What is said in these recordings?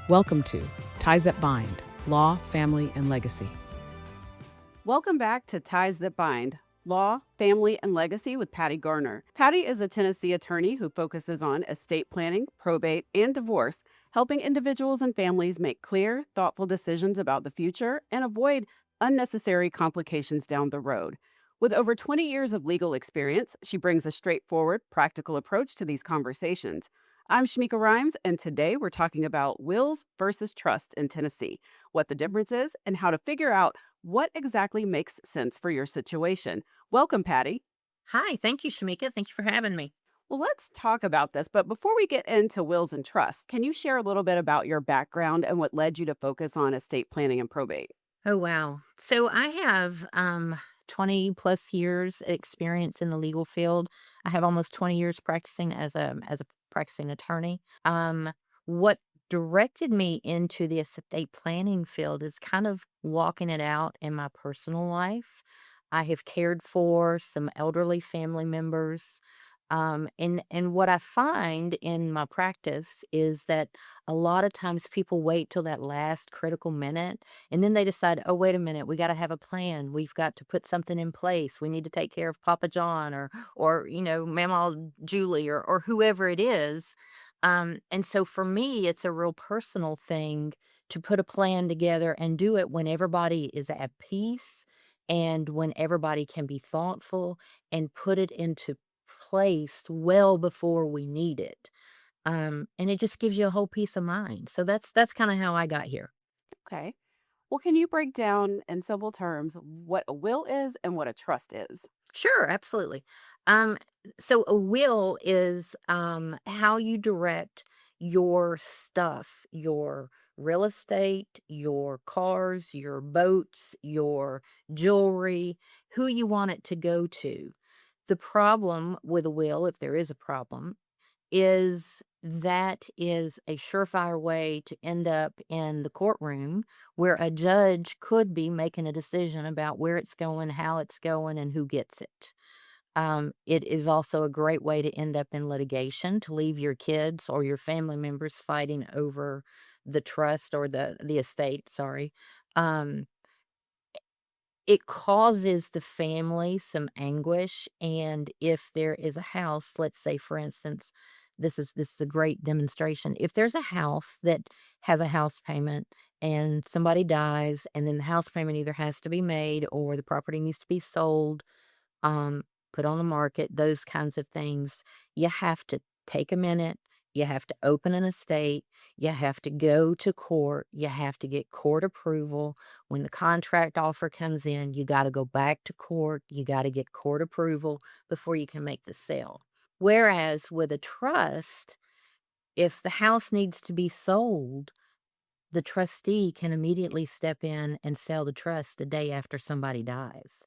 Welcome to Ties That Bind Law, Family, and Legacy. Welcome back to Ties That Bind Law, Family, and Legacy with Patti Garner. Patti is a Tennessee attorney who focuses on estate planning, probate, and divorce, helping individuals and families make clear, thoughtful decisions about the future and avoid unnecessary complications down the road. With over 20 years of legal experience, she brings a straightforward, practical approach to these conversations. I'm Shameika Rhymes, and today we're talking about wills versus trust in Tennessee, what the difference is, and how to figure out what exactly makes sense for your situation. Welcome, Patti. Hi, thank you, Shamika. Thank you for having me. Well, let's talk about this. But before we get into wills and trusts, can you share a little bit about your background and what led you to focus on estate planning and probate? Oh, wow. So I have 20 plus years experience in the legal field. I have almost 20 years practicing as a practicing attorney. What directed me into the estate planning field is kind of walking it out in my personal life. I have cared for some elderly family members. And what I find in my practice is that a lot of times people wait till that last critical minute and then they decide, oh, wait a minute, we got to have a plan. We've got to put something in place. We need to take care of Papa John or Mama Julie or whoever it is. And so for me, it's a real personal thing to put a plan together and do it when everybody is at peace and when everybody can be thoughtful and put it into place well before we need it. And it just gives you a whole peace of mind. So that's kind of how I got here. Okay. Well, can you break down in simple terms what a will is and what a trust is? Sure, absolutely. Um, so a will is how you direct your stuff, your real estate, your cars, your boats, your jewelry, who you want it to go to. The problem with a will, if there is a problem, is that is a surefire way to end up in the courtroom where a judge could be making a decision about where it's going, how it's going, and who gets it. It is also a great way to end up in litigation, to leave your kids or your family members fighting over the trust or the estate, sorry. Um, it causes the family some anguish, and if there is a house, let's say, for instance, this is a great demonstration. If there's a house that has a house payment and somebody dies, and then the house payment either has to be made or the property needs to be sold, um, put on the market, those kinds of things. You have to take a minute. You have to open an estate. You have to go to court. You have to get court approval. When the contract offer comes in, you got to go back to court. You got to get court approval before you can make the sale. Whereas with a trust, if the house needs to be sold, the trustee can immediately step in and sell the trust the day after somebody dies.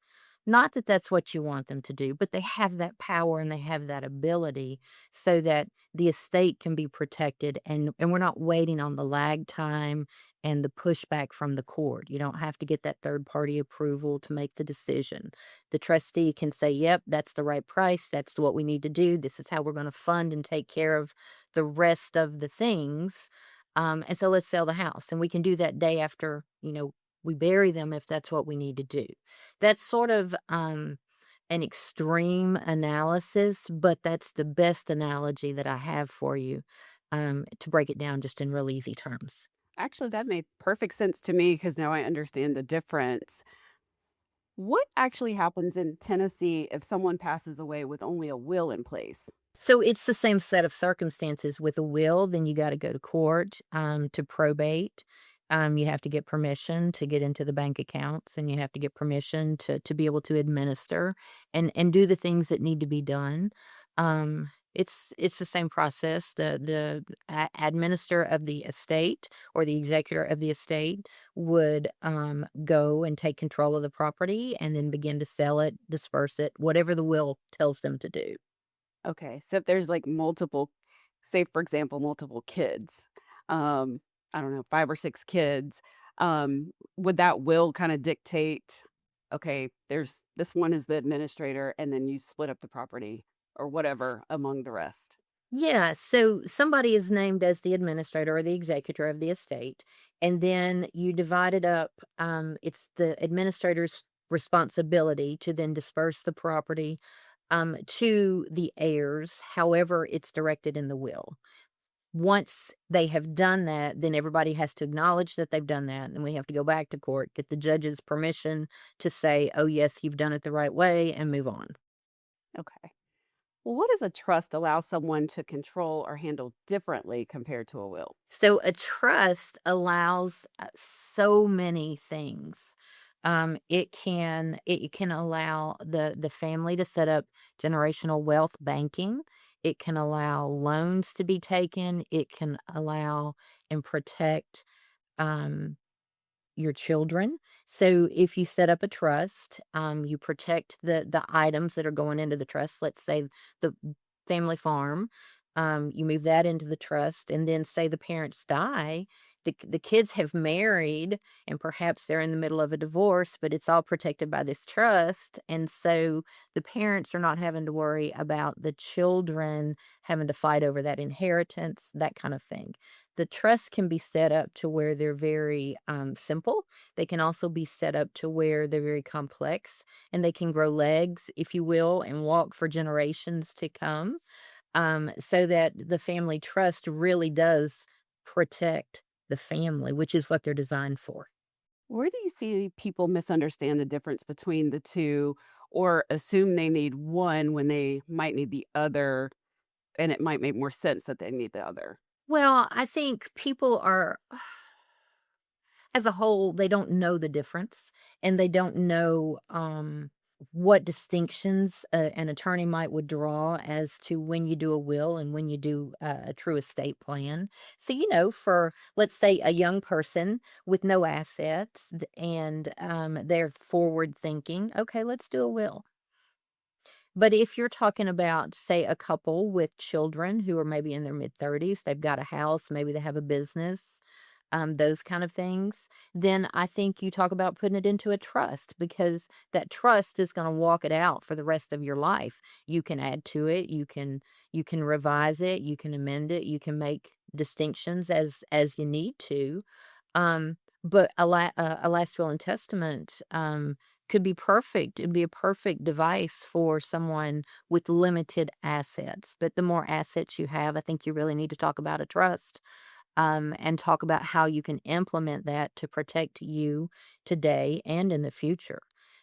Not that that's what you want them to do, but they have that power and they have that ability so that the estate can be protected and we're not waiting on the lag time and the pushback from the court. You don't have to get that third party approval to make the decision. The trustee can say, yep, that's the right price. That's what we need to do. This is how we're going to fund and take care of the rest of the things, and so let's sell the house. And we can do that day after, we bury them if that's what we need to do. That's sort of an extreme analysis, but that's the best analogy that I have for you to break it down just in real easy terms. Actually, that made perfect sense to me because now I understand the difference. What actually happens in Tennessee if someone passes away with only a will in place? So it's the same set of circumstances with a will. Then you got to go to court to probate. You have to get permission to get into the bank accounts, and you have to get permission to be able to administer and do the things that need to be done. It's the same process. The administrator of the estate or the executor of the estate would go and take control of the property and then begin to sell it, disperse it, whatever the will tells them to do. Okay, so if there's like multiple, say for example, multiple kids, um, I don't know, 5 or 6 kids, would that will kinda dictate, okay, there's this one is the administrator, and then you split up the property or whatever among the rest? Yeah, so somebody is named as the administrator or the executor of the estate, and then you divide it up. It's the administrator's responsibility to then disperse the property to the heirs, however it's directed in the will. Once they have done that, then everybody has to acknowledge that they've done that, and then we have to go back to court, get the judge's permission to say, "Oh, yes, you've done it the right way," and move on. Okay. Well, what does a trust allow someone to control or handle differently compared to a will? So a trust allows so many things. It can allow the family to set up generational wealth banking. It can allow loans to be taken. It can allow and protect um, your children. So if you set up a trust, you protect the items that are going into the trust. Let's say the family farm, you move that into the trust, and then say the parents die. The kids have married, and perhaps they're in the middle of a divorce, but it's all protected by this trust. And so the parents are not having to worry about the children having to fight over that inheritance, that kind of thing. The trusts can be set up to where they're very simple. They can also be set up to where they're very complex, and they can grow legs, if you will, and walk for generations to come, so that the family trust really does protect the family, which is what they're designed for. Where do you see people misunderstand the difference between the two or assume they need one when they might need the other and it might make more sense that they need the other? Well, I think people are as a whole, they don't know the difference, and they don't know, what distinctions an attorney might would draw as to when you do a will and when you do a true estate plan. So, for, let's say, a young person with no assets, and they're forward thinking, okay, let's do a will. But if you're talking about, say, a couple with children who are maybe in their mid-30s, they've got a house, maybe they have a business, those kind of things, then I think you talk about putting it into a trust, because that trust is going to walk it out for the rest of your life. You can add to it, you can revise it, you can amend it, you can make distinctions as you need to. But a last will and testament could be perfect. It'd be a perfect device for someone with limited assets. But the more assets you have, I think you really need to talk about a trust, and talk about how you can implement that to protect you today and in the future.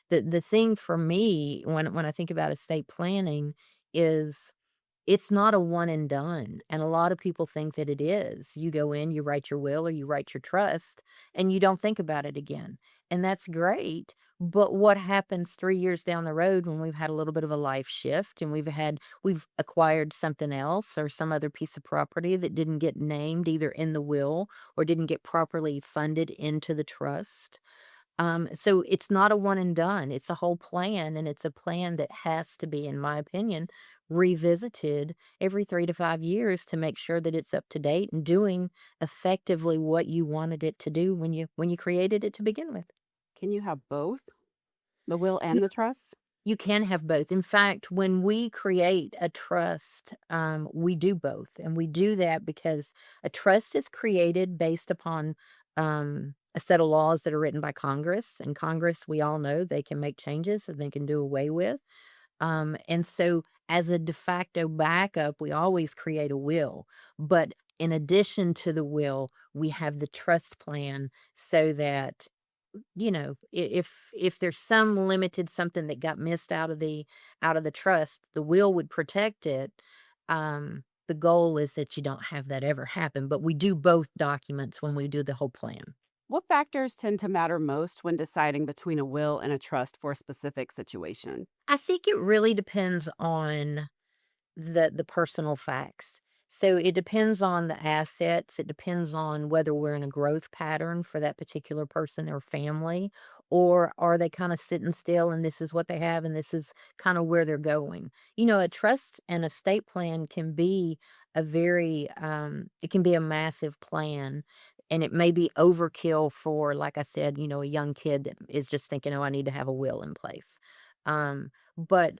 The thing for me when I think about estate planning is it's not a one and done, and a lot of people think that it is. You go in, you write your will or you write your trust, and you don't think about it again. And that's great, but what happens 3 years down the road when we've had a little bit of a life shift and we've acquired something else or some other piece of property that didn't get named either in the will or didn't get properly funded into the trust? So it's not a one and done. It's a whole plan, and it's a plan that has to be, in my opinion, revisited every 3 to 5 years to make sure that it's up to date and doing effectively what you wanted it to do when you created it to begin with. Can you have both, the will You and the trust? you can have both. In fact, when we create a trust, we do both, and we do that because a trust is created based upon a set of laws that are written by Congress. And Congress, we all know, they can make changes or they can do away with. And so, as a de facto backup, we always create a will. But in addition to the will, we have the trust plan so that if there's some limited something that got missed out of the trust, the will would protect it. The goal is that you don't have that ever happen, but we do both documents when we do the whole plan. What factors tend to matter most when deciding between a will and a trust for a specific situation? I think it really depends on the personal facts. So it depends on the assets. It depends on whether we're in a growth pattern for that particular person or family, or are they kind of sitting still and this is what they have and this is kind of where they're going. A trust and estate plan can be it can be a massive plan, and it may be overkill for, like I said, a young kid that is just thinking, oh, I need to have a will in place. But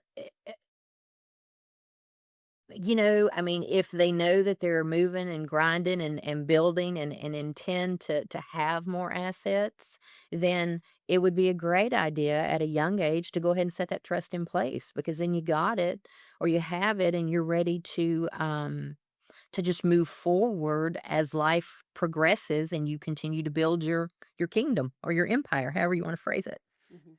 I mean, if they know that they're moving and grinding and building and intend to have more assets, then it would be a great idea at a young age to go ahead and set that trust in place, because then you got it or you have it and you're ready to just move forward as life progresses and you continue to build your kingdom or your empire, however you want to phrase it. Mhm.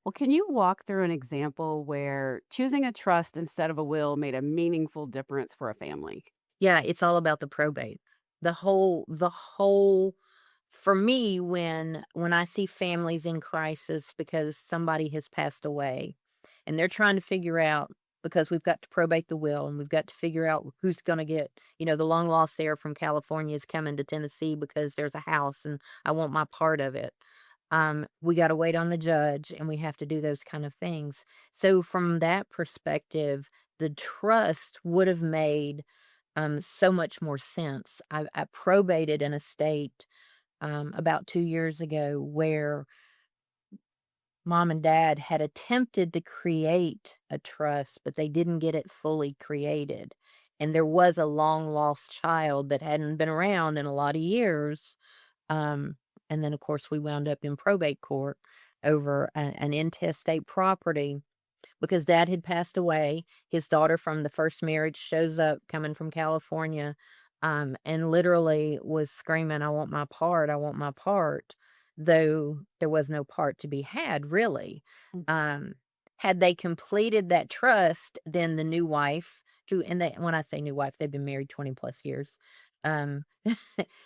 Well, can you walk through an example where choosing a trust instead of a will made a meaningful difference for a family? Yeah, it's all about the probate. The whole for me, when I see families in crisis because somebody has passed away and they're trying to figure out, because we've got to probate the will and we've got to figure out who's going to get, the long lost heir from California is coming to Tennessee because there's a house and I want my part of it. We got to wait on the judge and we have to do those kind of things. So from that perspective, the trust would have made so much more sense. I probated an estate about 2 years ago where mom and dad had attempted to create a trust, but they didn't get it fully created. And there was a long lost child that hadn't been around in a lot of years. Um, and then, of course, we wound up in probate court over an intestate property because dad had passed away. His daughter from the first marriage shows up coming from California, and literally was screaming, I want my part. I want my part. Though there was no part to be had, really. Mm. Um, had they completed that trust, then the new wife, when I say new wife, they've been married 20 plus years. Um,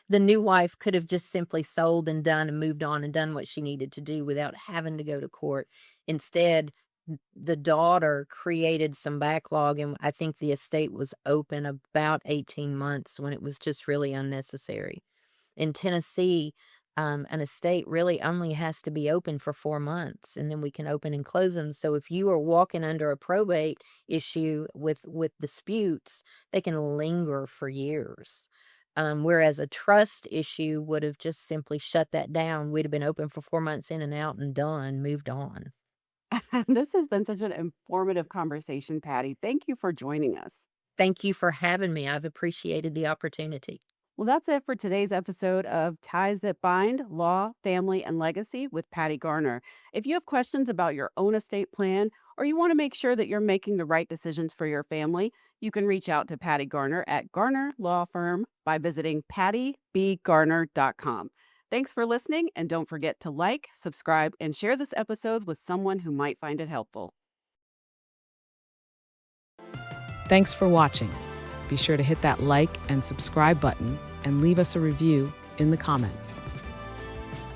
the new wife could have just simply sold and done and moved on and done what she needed to do without having to go to court. Instead, the daughter created some backlog, and I think the estate was open about 18 months when it was just really unnecessary. In Tennessee, an estate really only has to be open for 4 months, and then we can open and close them. So if you are walking under a probate issue with disputes, they can linger for years. Whereas a trust issue would have just simply shut that down. We'd have been open for 4 months in and out and done, moved on. This has been such an informative conversation, Patty. Thank you for joining us. Thank you for having me. I've appreciated the opportunity. Well, that's it for today's episode of Ties That Bind Law, Family, and Legacy with Patti Garner. If you have questions about your own estate plan or you want to make sure that you're making the right decisions for your family, you can reach out to Patti Garner at Garner Law Firm by visiting pattybgarner.com. Thanks for listening, and don't forget to like, subscribe, and share this episode with someone who might find it helpful. Thanks for watching. Be sure to hit that like and subscribe button and leave us a review in the comments.